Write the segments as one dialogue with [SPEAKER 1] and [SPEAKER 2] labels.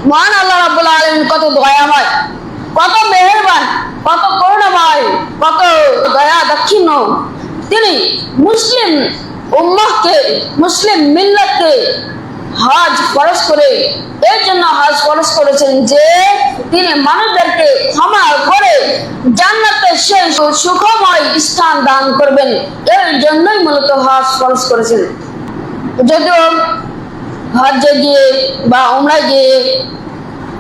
[SPEAKER 1] মহান আল্লাহ রাব্বুল আলামিন কত দয়াময়, কত মেহেরবান, কত করুণাময়, কত দয়া দাক্ষিণ্য। তিনি মুসলিম উম্মাহকে, মুসলিম মিল্লাতকে হজ ফরজ করে, এর জন্য হজ ফরজ করেছেন যে তিনি মানুষদেরকে ক্ষমা করে জান্নাতে সেই সুখময় স্থান দান করবেন। এর জন্যই মূলত হজ ফরজ করেছেন। যদিও হজ্জে গিয়ে বা উমরায় গিয়ে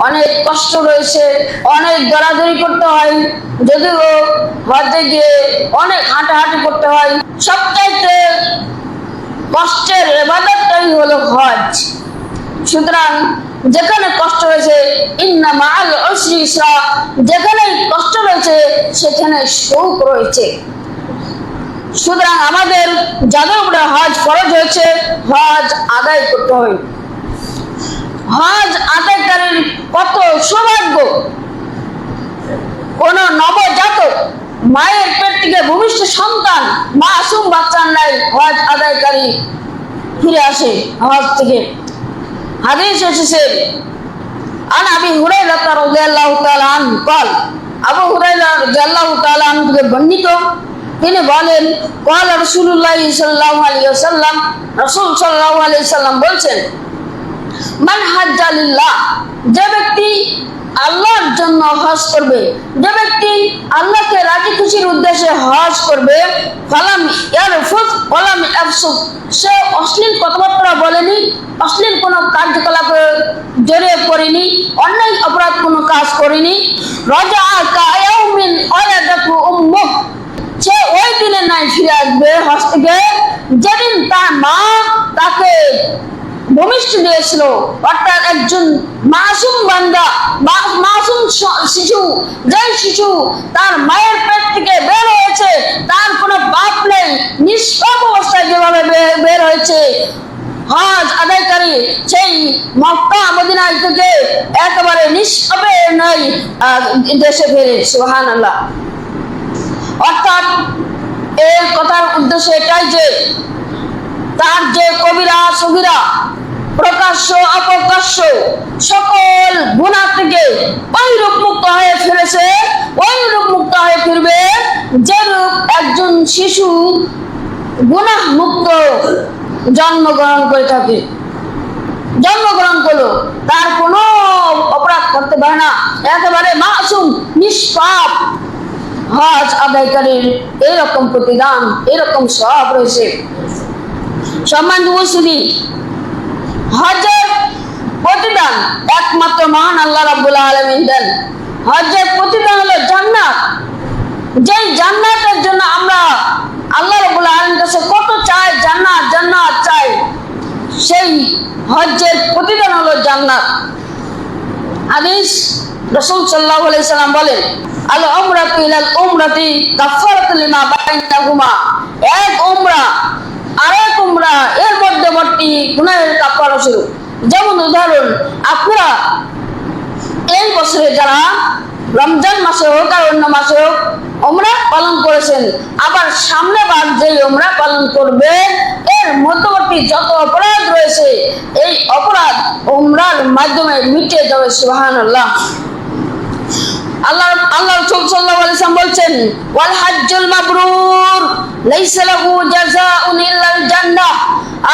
[SPEAKER 1] অনেক কষ্ট রয়েছে, অনেক দৌড়াদৌড়ি করতে হয়, যদিও হজ্জে গিয়ে অনেক হাঁটাহাঁটি করতে হয়, সবচাইতে কষ্টের ইবাদতটাই হলো হজ। সুতরাং যেখানে কষ্ট রয়েছে, ইন্না মাআল উসরি ইসরা, যেখানে কষ্ট রয়েছে সেখানে সুখ রয়েছে। সুতরাং আমাদের যাদের উপরে হজ ফরজ হয়েছে, হজ আদায় করতে হবে। হজ আদায়কারীর কত সৌভাগ্য! কোন নবজাতক মায়ের পেট থেকে ভূমিষ্ঠ সন্তান মাসুম বাচ্চার নাই হজ আদায়কারী ফিরে আসে হজ থেকে। হাদিস এসেছে আন আবি হুরায়রা রাদিয়াল্লাহু তাআলা আনহু قال, আবু হুরায়রা রাদিয়াল্লাহু তাআলা আনহু থেকে বর্ণিত, তিনি বলেন, قال রাসূলুল্লাহ সাল্লাল্লাহু আলাইহি ওয়াসাল্লাম, রাসূল সাল্লাল্লাহু আলাইহি ওয়াসাল্লাম বলেন, মান হাজ্জা লিল্লাহ, যে ব্যক্তি আল্লাহর জন্য হজ করবে, যে ব্যক্তি আল্লাহকে রাজি খুশির উদ্দেশ্যে হজ করবে, ফালাম ইয়ারফুস ওয়ালাম ইয়াফসুক, সে অশ্লীল কথাবার্তা বলেনি, অশ্লীল কোনো কার্যকলাপে জড়িয়ে পড়েনি, অন্যায় অপরাধ কোনো কাজ করেনি, রাজা কায়াউমিন ওয়ালাদাতু উম্মুহ, সে ওই দিনের নাই ফিরে আসবে হজ থেকে যেদিন তার মা তাকে ভূমিষ্ঠ দিয়েছিল। অর্থাৎ একজন মাসুম বান্দা, মাসুম শিশু, যে শিশু তার মায়ের পেট থেকে বের হয়েছে, তার কোনো পাপ নেই, নিষ্পাপ অবস্থায় যেভাবে বের হয়েছে, হজ আদায়কারী সেই মক্কা মদিনা থেকে একেবারে নিষ্পাপে নাই দেশে ফেরে। সুবহানাল্লাহ। অর্থাৎ এর কথার উদ্দেশ্য এটাই যে তার যে কবিরা সগীরা, প্রকাশ্য অপ্রকাশ্য সকল গুনাহ থেকে ওইরূপ মুক্ত হয়ে ফিরেছে, ওইরূপ মুক্ত হয়ে ফিরবে যেরূপ একজন শিশু গুনাহ মুক্ত জন্মগ্রহণ করে থাকে। জন্মগ্রহণ করলো, তার কোনো অপরাধ করতে পারে না, একেবারে মাসুম নিষ্পাপ। হজ আদায়কারীর এরকম প্রতিদান, এরকম সওয়াব রয়েছে। সম্মানিত উপস্থিতি, হজের প্রতিদান একমাত্র মহান আল্লাহ রাব্বুল আলামিন দেন। হজের প্রতিদান হলো জান্নাত। যেই জান্নাতের জন্য আমরা আল্লাহ রাব্বুল আলামিনের কাছে কত চাই, জান্নাত জান্নাত চাই, সেই হজের প্রতিদান হলো জান্নাত। হাদিস রাসূল সাল্লাল্লাহু আলাইহি সাল্লাম বলেন, আল উমরাতু ইলাল উমরাতি কাফারাতুল লিমা বাইনাহুমা, এক উমরা আরেক উমরা এর মধ্যবর্তী গুনাহের কাফারা স্বরূপ। যেমন উদাহরণ, আপনারা এই বছরে যারা রমজান মাসে হোক আর অন্য মাসে হোক উমরা পালন করেছেন, আবার সামনে বার যে উমরা পালন করবে, এর মধ্যবর্তী যত অপরাধ রয়েছে এই অপরাধ উমরার মাধ্যমে মিটে যাবে। সুবহানাল্লাহ। আল্লাহ রাসূল সাল্লাল্লাহু আলাইহি ওয়াসাল্লাম বলেন, ওয়াল হাজ্জুল মাবরুর লাইসা লাহু জাযাউন ইল্লাল জান্নাহ,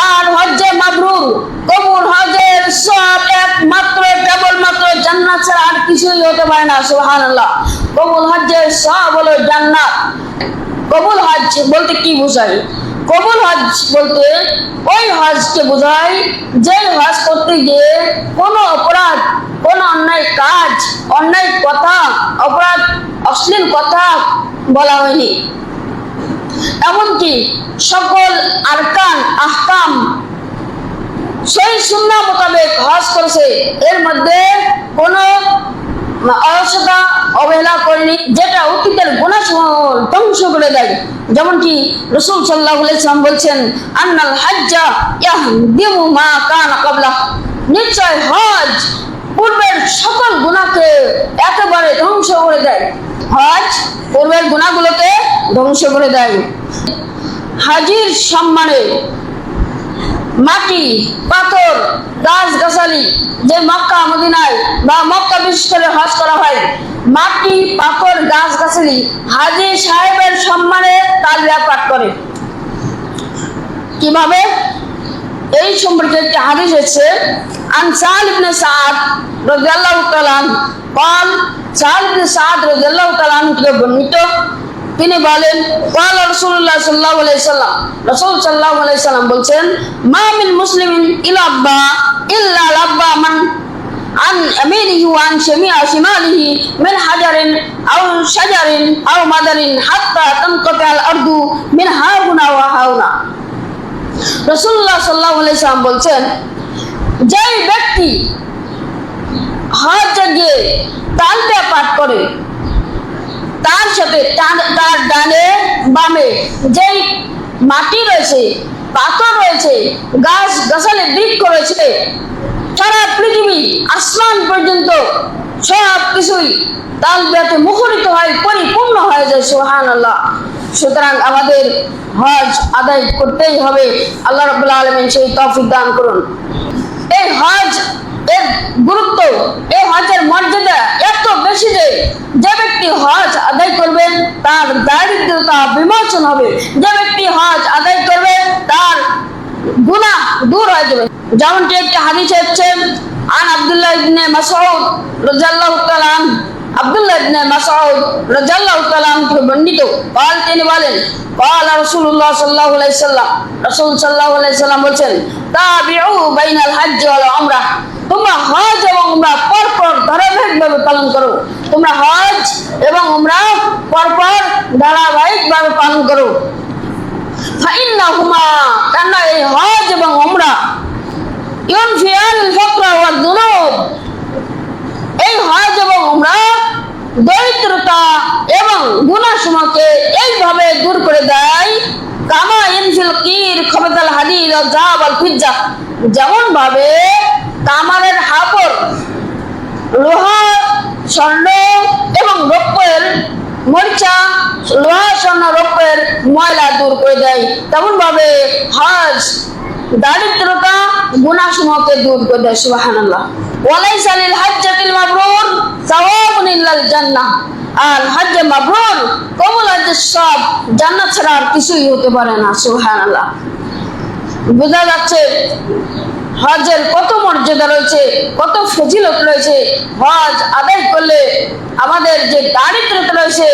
[SPEAKER 1] আর হজ্জে মাবরুর কবুল হজের সওয়াব একমাত্র কেবলমাত্র জান্নাত ছাড়া আর কিছুই হতে পারে না। সুবহানাল্লাহ। কবুল হজের সওয়াব হলো জান্নাত। কবুল হজ বলতে কি বোঝায়? কবুল হজ বলতে ওই হজকে বোঝায় যে হজ করতে গিয়ে কোনো অপরাধ, কোন অন্যায় কাজ, অন্যায় কথা, অপরাধ, অশ্লীল কথা বলা হয়নি, এমনকি সকল আরকান আহকাম সেই সুন্নাহ মোতাবেক হজ করেছে, এর মধ্যে কোনো অলসতা অবহেলা করেনি, যেটা অতীতের গুনাহসমূহ ধ্বংস করে দেয়। যেমন কি রাসূল সাল্লাল্লাহু আলাইহি ওয়াসাল্লাম বলেছেন, আন্নাল হাজ্জা ইয়াহদিমু মা কানা ক্বাবলা, নিশ্চয় হজ পূর্বের সকল গুনাহকে একেবারে ধ্বংস করে দেয়। হজ পূর্বের গুনাহগুলোকে ধ্বংস করে দেয়। হাজির সম্মানে মাটি, পাথর, গাছ-গাছালি, যে মক্কা মদিনায় বা মক্কা বিশেষ করে হজ করা হয়, মাটি, পাথর, গাছ-গাছালি হাজী সাহেবের সম্মানে তালবিয়া পাঠ করে। কিভাবে? এই সম্পর্কে একটি হাদিস আছে, আন সাল ইবনে সাদ রাদিয়াল্লাহু তাআলা আনহু قال সাল ইবনে সাদ রাদিয়াল্লাহু তাআলা আনহু থেকে বর্ণিত, তিনি বলেন, قال রাসূলুল্লাহ সাল্লাল্লাহু আলাইহি সাল্লাম, রাসূল সাল্লাল্লাহু আলাইহি সাল্লাম বলছেন, মা মিন মুসলিমিন ইলাব্বা ইল্লা লাব্বা মান আন ইয়ামিনিহি ওয়া আন শিমালিহি মিন হাজারিন আও শাজারিন আও মাদারিন হাত্তা তানকাতা আল আরদু মিন হাউনা ওয়া হাউনা। রাসূলুল্লাহ সাল্লাল্লাহু আলাইহি সাল্লাম বলছেন, যেই ব্যক্তি হজ গিয়ে তালবিয়া পাঠ করে, তার সাথে তার ডানে বামে যেই মাটি রয়েছে, পাথর রয়েছে, গাছ গাছালি, বৃক্ষ রয়েছে, সারা পৃথিবী আসমান পর্যন্ত সব কিছুই তালবিয়াতে মুখরিত হয়, পরিপূর্ণ হয়ে যায়। সুবহানাল্লাহ। সুতরাং আমাদের হজ আদায় করতেই হবে। আল্লাহ রাব্বুল আলামিন সেই তৌফিক দান করুন। এই হজ এর গুরুত্ব, এই হজের মর্যাদা এত বেশি যে যে ব্যক্তি হজ আদায় করবেন তার দারিদ্রতা বিমোচন হবে, যে ব্যক্তি হজ আদায় করবে তার গুনাহ দূর হয়ে যাবে। যেমনটি একটি হাদিস হচ্ছে, আন আব্দুল্লাহ ইবনে মাসউদ রাদিয়াল্লাহু তাআলা আনহু, আব্দুল্লাহ ইবনে মাসউদ রাদিয়াল্লাহু তাআলা আনহু বর্ণিত, তিনি বলেন, قال রাসূলুল্লাহ সাল্লাল্লাহু আলাইহি সাল্লাম, রাসূল সাল্লাল্লাহু আলাইহি সাল্লাম বলেন, তাবিউ বাইনাল হজ্জ ওয়াল উমরাহ, তোমরা হজ এবং উমরা পরপর ধারাবাহিকভাবে পালন করো। তোমরা হজ এবং উমরা পরপর ধারাবাহিকভাবে পালন করো। ফাইন্নাহুমা, কারণ এই হজ এবং উমরা ইউনফিয়াল ফাকরা ওয়াল যুনুব, এই হজ এবং উমরা দরিদ্রতা এবং গুনাহসমূহকে এইভাবে দূর করে দেয়, কামা ইনফিল কির খবতাল হাদিদ ওয়াল যাহাব ওয়াল ফিজ্জা, যেমন ভাবে তামারের হাপর লোহা, স্বর্ণ এবং রৌপ্যের মরিচা, লোহা, স্বর্ণ, রৌপ্যের ময়লা দূর করে দেয়, তেমন ভাবে হজ দারিদ্রতা, গুনাহসমূহকে দূর করে দেয়। সুবহানাল্লাহ। ওয়ালাইসা লিল হজ্জাতিল মাবরুর সাওয়াবুন ইল্লাল জান্নাহ, আর হজ্জে মাবরুর, কবুল হজ্জের সব জান্নাত ছাড়া আর কিছুই হতে পারে না। সুবহানাল্লাহ। বোঝা যাচ্ছে হজের কত মর্যাদা রয়েছে, কত ফজিলত রয়েছে। হজ আদায় করলে আমাদের যে দারিদ্রতা রয়েছে,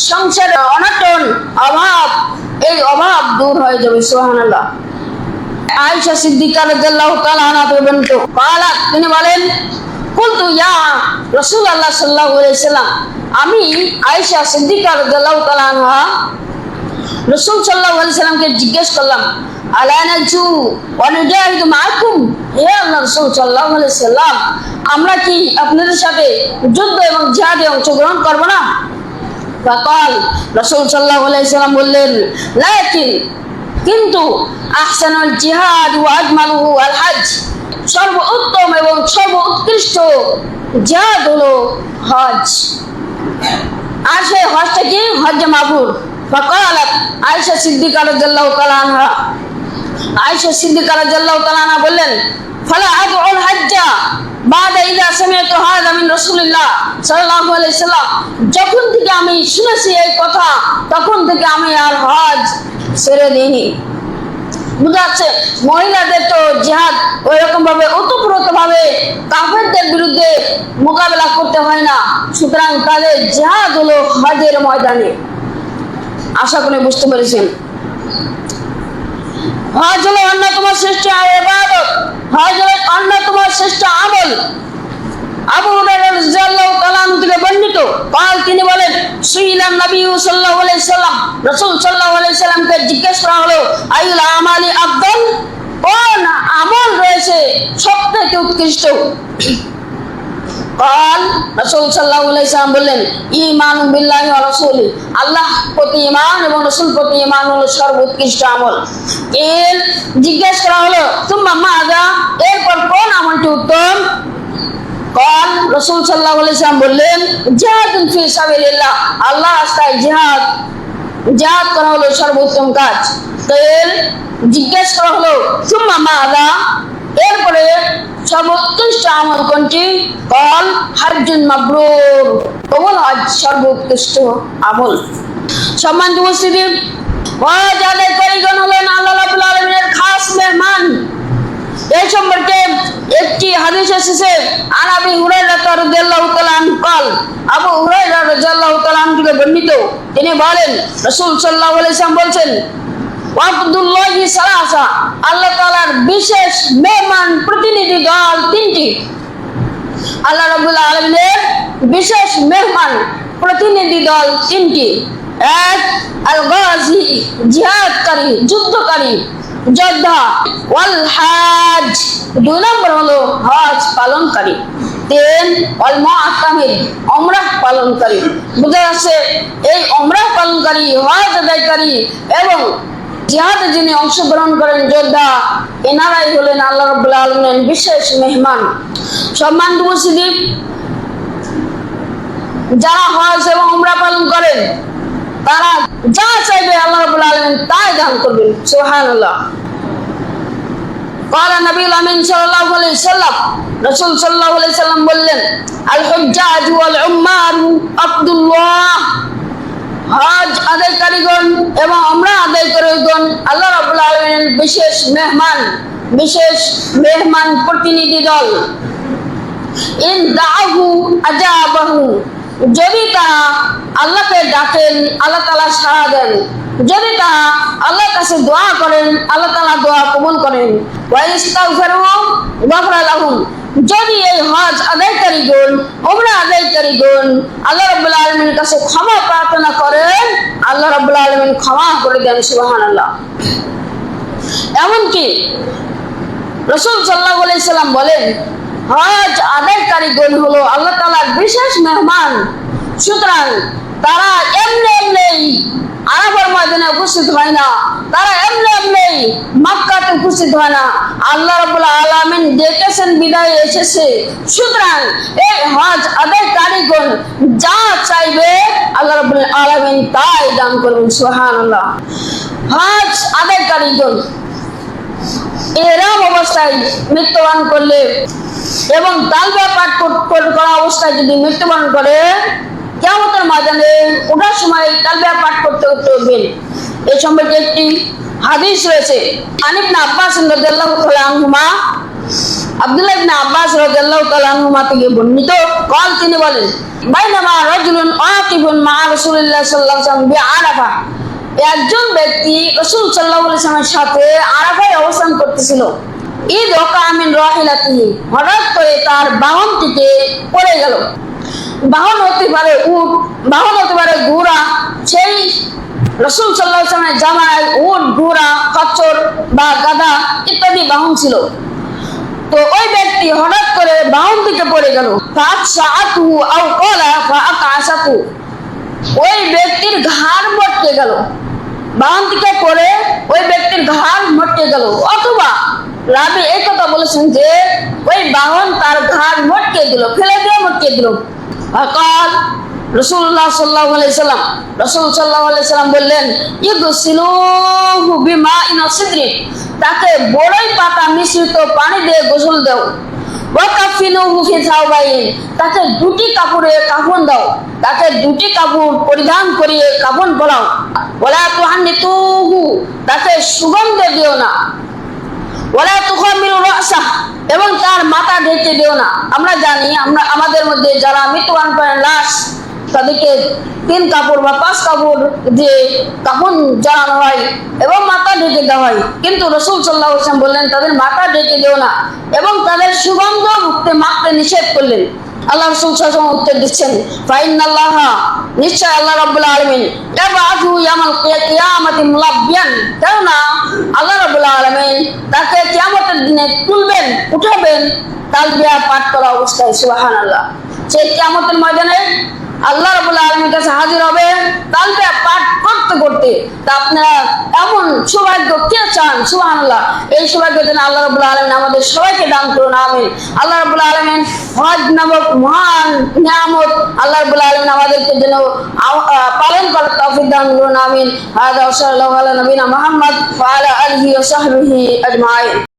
[SPEAKER 1] সংসারে অনটন, অভাব, এই অভাব দূর হয়ে যাবে। সুবহানাল্লাহ। আয়েশা সিদ্দিকা রাদিয়াল্লাহু তাআলা আনহা বর্ণিত, قالت, তিনি বলেন, কুলতু ইয়া রাসূলুল্লাহ সাল্লাল্লাহু আলাইহি সাল্লাম, আমি আয়েশা সিদ্দিকা রাদিয়াল্লাহু তাআলা আনহা রাসূল সাল্লাল্লাহু আলাইহি সাল্লামকে জিজ্ঞেস করলাম, আলা নাজু ওয়া নুজাহিদু মাআকুম, হে আল্লাহর রাসূল সাল্লাল্লাহু আলাইহি সাল্লাম, আমরা কি আপনাদের সাথে যুদ্ধ এবং জিহাদে অংশগ্রহণ করব না? ফাকাল, রাসূল সাল্লাল্লাহু আলাইহি সাল্লাম বললেন, লাকিন, কিন্তু আহসানুল জিহাদ ওয়া আজমালুহু আল হজ, সর্বোত্তম এবং সর্বোৎকৃষ্ট জিহাদ হলো হজ। আর সেই হজটা কি? হজ্জে মাবরুর। ফাকালাত আয়েশা সিদ্দিকা রাদিয়াল্লাহু তাআলা আনহা, আয়েশা সিদ্দিকা রাদিয়াল্লাহু তাআলা আনহা বললেন, ফালা আদউল হজ্জা বাদা ইযা সামি'তু হাযা মিন রাসূলিল্লাহ সাল্লাল্লাহু আলাইহি সাল্লাম, যখন থেকে আমি শুনেছি এই কথা, তখন থেকে আমি আর হজ ছেড়ে দিইনি। বুঝা যাচ্ছে মহিলাদের তো জিহাদ ওই রকম ভাবে ওতপ্রোত ভাবে কাফেরদের বিরুদ্ধে মোকাবেলা করতে হয় না, সুতরাং তাদের জিহাদ হলো হজের ময়দানে। আশা করি বুঝতে পেরেছেন। হজ হলো অন্যতম শ্রেষ্ঠ ইবাদত, হজ হলো অন্যতম শ্রেষ্ঠ আমল। আবু হুরায়রা রাদিয়াল্লাহু তাআলা আনহু থেকে বর্ণিত, তিনি বলেন, সুইলান নবী সাল্লাল্লাহু আলাইহি সাল্লাম, রাসূল সাল্লাল্লাহু আলাইহি সাল্লামকে জিজ্ঞেস করা হলো, আইয়ুল আমালি আফদাল, কোন আমল রয়েছে সবথেকে উৎকৃষ্ট? রাসূল সাল্লাল্লাহু আলাইহি সাল্লাম বললেন, ঈমানু বিল্লাহি ওয়া রাসূলি, আল্লাহ প্রতি ঈমান এবং রাসূল প্রতি ঈমান হলো সর্বোৎকৃষ্ট আমল। এর জিজ্ঞেস করা হলো, তুম্মা মাযা, এরপর কোন আমলটি উত্তম? রাসূল সাল্লাল্লাহু আলাইহি সাল্লাম বললেন, জিহাদুন ফি সাবিলিল্লাহ, আল্লাহর রাস্তায় জিহাদ জিহাদ করা হলো সর্বোত্তম কাজ। তো এর জিজ্ঞেস করা হলো সুম্মা মাযা, এরপরে সর্বোৎকৃষ্ট আমল কোনটি? কল হজ্জুন মাবরুর, কবুল হজ সর্বোৎকৃষ্ট আমল। সম্মানিত উপস্থিতি, হজ আদায়কারীগণ হলেন আল্লাহ রাব্বুল আলামিনের খাস মেহমান। এই সম্পর্কে একটি হাদিস এসেছে, আন আবি হুরায়রা রাদিয়াল্লাহু তাআলা আনহু قال, আবু হুরায়রা রাদিয়াল্লাহু তাআলা আনহু থেকে বর্ণিত, তিনি বলেন রাসূল সাল্লাল্লাহু আলাইহি ওয়াসাল্লাম বলেছেন, ওয়াবদুল্লাহি সালাসা, আল্লাহ তাআলার বিশেষ মেহমান প্রতিনিধি দল তিনটি। আল্লাহ রাব্বুল আলামিনের বিশেষ মেহমান প্রতিনিধি দল তিনটি। এক, আল গাজি, জিহাদকারী, যুদ্ধকারী, যোদ্ধা। ওয়াল হাজ, দুই নম্বর হলো হজ পালনকারী। তিন, ওয়াল মুআতামির, উমরাহ পালনকারী। বুঝা যাচ্ছে এই উমরাহ পালনকারী, হজ আদায়কারী এবং জিহাদে যিনি অংশগ্রহণ করেন যোদ্ধা, এনারাই হলেন আল্লাহ রাব্বুল আলামিনের বিশেষ মেহমান। সম্মানিত উপস্থিতি, যারা হজ এবং উমরা পালন করেন তারা যা চাইবে আল্লাহ রাব্বুল আলামিন তাই দান করবেন। সুবহানাল্লাহ। قال নবী আমিন সাল্লাল্লাহু আলাইহি ওয়াসাল্লাম, রাসূল সাল্লাল্লাহু আলাইহি ওয়াসাল্লাম বললেন, আল হুজ্জাজ ওয়াল উম্মার আব্দুল্লাহ, হজ আদায়কারীগণ এবং উমরা আদায়কারীগণ আল্লাহ রাব্বুল আলামিনের বিশেষ মেহমান, বিশেষ মেহমান প্রতিনিধি দল। ইন দাআহু আজাবাহু, যদি তারা আল্লাহকে ডাকেন আল্লাহ তাআলা সাড়া দেন, যদি তারা আল্লাহর কাছে দোয়া করেন আল্লাহ তাআলা দোয়া কবুল করেন। ওয়া ইস্তাগফিরু গফরা লাহুম, যদি এই হজ আদায়কারীগণ উমরা আদায়কারীগণ আল্লাহ রাব্বুল আলামিনের কাছে ক্ষমা প্রার্থনা করেন, আল্লাহ রাব্বুল আলামিন ক্ষমা করে দেন। সুবহানাল্লাহ। এমনকি রাসূল সাল্লাল্লাহু আলাইহি সাল্লাম বলেন, হজ আদায়কারীগণ হলো আল্লাহ তাআলার বিশেষ মেহমান। সুতরাং তারা এমনি আরাফার ময়দানে উপস্থিত হয় না, তারা এমনি মক্কাতে উপস্থিত হয় না। আল্লাহ রাব্বুল আলামিন ডেকেছেন বিদায় এসেছে। সুতরাং এই হজ আদায়কারীগণ যা চাইবে আল্লাহ রাব্বুল আলামিন তাই দান করবেন। সুবহানাল্লাহ। হজ আদায়কারীগণ এরকম অবস্থায় মৃত্যুবরণ করলে এবং তালবিয়া পাঠ করা অবস্থায় যদি মৃত্যুবরণ করে, কিয়ামতের ময়দানে ওঠার সময় তালবিয়া পাঠ করতে উঠবেন। এই সম্পর্কে একটি হাদিস রয়েছে, আন ইবনে আব্বাস রাদিয়াল্লাহু তাআলা আনহুমা, আব্দুল্লাহ ইবনে আব্বাস রাদিয়াল্লাহু তাআলা আনহুমা থেকে বর্ণিত, قال, তিনি বলেন, বাইনামা রাজুলুন আকিবুন মা রাসূলিল্লাহ সাল্লাল্লাহু আলাইহি ওয়াসাল্লাম বিআরাফা, একজন ব্যক্তি রাসূল সাল্লাল্লাহু আলাইহি ওয়াসাল্লামের সাথে আরাফায় অবস্থান করতেছিল। ঈদ ওয়াকা মিন রাহিলাতিহি, হঠাৎ করে তার বাহনটিতে পড়ে গেল। বাহন হতে পারে উট, বাহন হতে পারে ঘোড়া। সেই রাসূল সাল্লাল্লাহু আলাইহি ওয়াসাল্লামের জামায় উট, ঘোড়া, খচ্চর বা গাধা ইত্যাদি বাহন ছিল। তো ওই ব্যক্তি হঠাৎ করে বাহন থেকে পড়ে গেল। ফাআসাতু আও ক্বালা ফাআকাসাতু, ওই ব্যক্তির ঘাড় মটকে গেল। বাহন থেকে পড়ে ওই ব্যক্তির ঘাড় মটকে গেল, অথবা রাবি এই কথা বলেছেন যে ওই বাহন তার ঘাড় মটকে দিল, ফেলে দিয়ে মটকে দিল। ফাকাল রাসূলুল্লাহ সাল্লাল্লাহু আলাইহি ওয়াসাল্লাম, রাসূল সাল্লাল্লাহু আলাইহি ওয়াসাল্লাম বললেন, ইগসিলুহু বিমাইন সিদরি, তাকে বড়ই পাতা মিশ্রিত পানি দিয়ে গোসল দাও। ওয়া কাফিনুহু ফি সাওবাইন, তাকে দুটি কাপড়ে কাফন দাও, তাকে দুটি কাপড় পরিধান করিয়ে কাফন পরাও। ওয়ালা তুহান্নিতুহু, তাকে সুগন্ধ দিও না। ওয়ালা তুখামিরু রাসা, এবং তার মাথা ঢেকে দিও না। আমরা জানি আমাদের মধ্যে যারা মৃত্যুবরণ করেন লাশ, তাদেরকে 3 কাপড় বা 5 কাপড় দিয়ে কাফন জড়ানো হয় এবং মাথা ঢেকে দেওয়া হয়, কিন্তু রাসূল সাল্লাল্লাহু আলাইহি ওয়াসাল্লাম বললেন তাদের মাথা ঢেকে দিও না এবং তাদের সুগন্ধ মাখতে নিষেধ করলেন। আল্লাহ রাসূল সাল্লাল্লাহু আলাইহি ওয়াসাল্লাম উত্তর দিচ্ছেন, ফাইনাল্লাহা, নিশ্চয় আল্লাহ রাব্বুল আলামিন, ইয়াবআথু ইয়াউমাল কিয়ামাতি মুলাব্বিয়ান, কেননা আল্লাহ রাব্বুল আলামিন তাকে কিয়ামতের দিনে তুলবেন, উঠাবেন তালবিয়া পাঠ করা অবস্থায়। সুবহানাল্লাহ। সেই কিয়ামতের ময়দানে আল্লাহ রাব্বুল আলামিনের কাছে হাজির হবে তালবিয়া পাঠ করতে করতে। তা আপনারা এমন সৌভাগ্য কে চান? সুবহানাল্লাহ, এই সৌভাগ্য যেন আল্লাহ রাব্বুল আলামিন আমাদের সবাইকে দান করুন, আমিন। আল্লাহ রাব্বুল আলামিন হজ নামক মহান নিয়ামত আল্লাহ রাব্বুল আলামিন আমাদেরকে যেন পালন করার তৌফিক দান করুন, আমিন। হাদা ওয়া সাল্লাল্লাহু আলা নবিনা মুহাম্মদ ওয়া আলা আলিহি ওয়া সাহবিহি আজমাইন।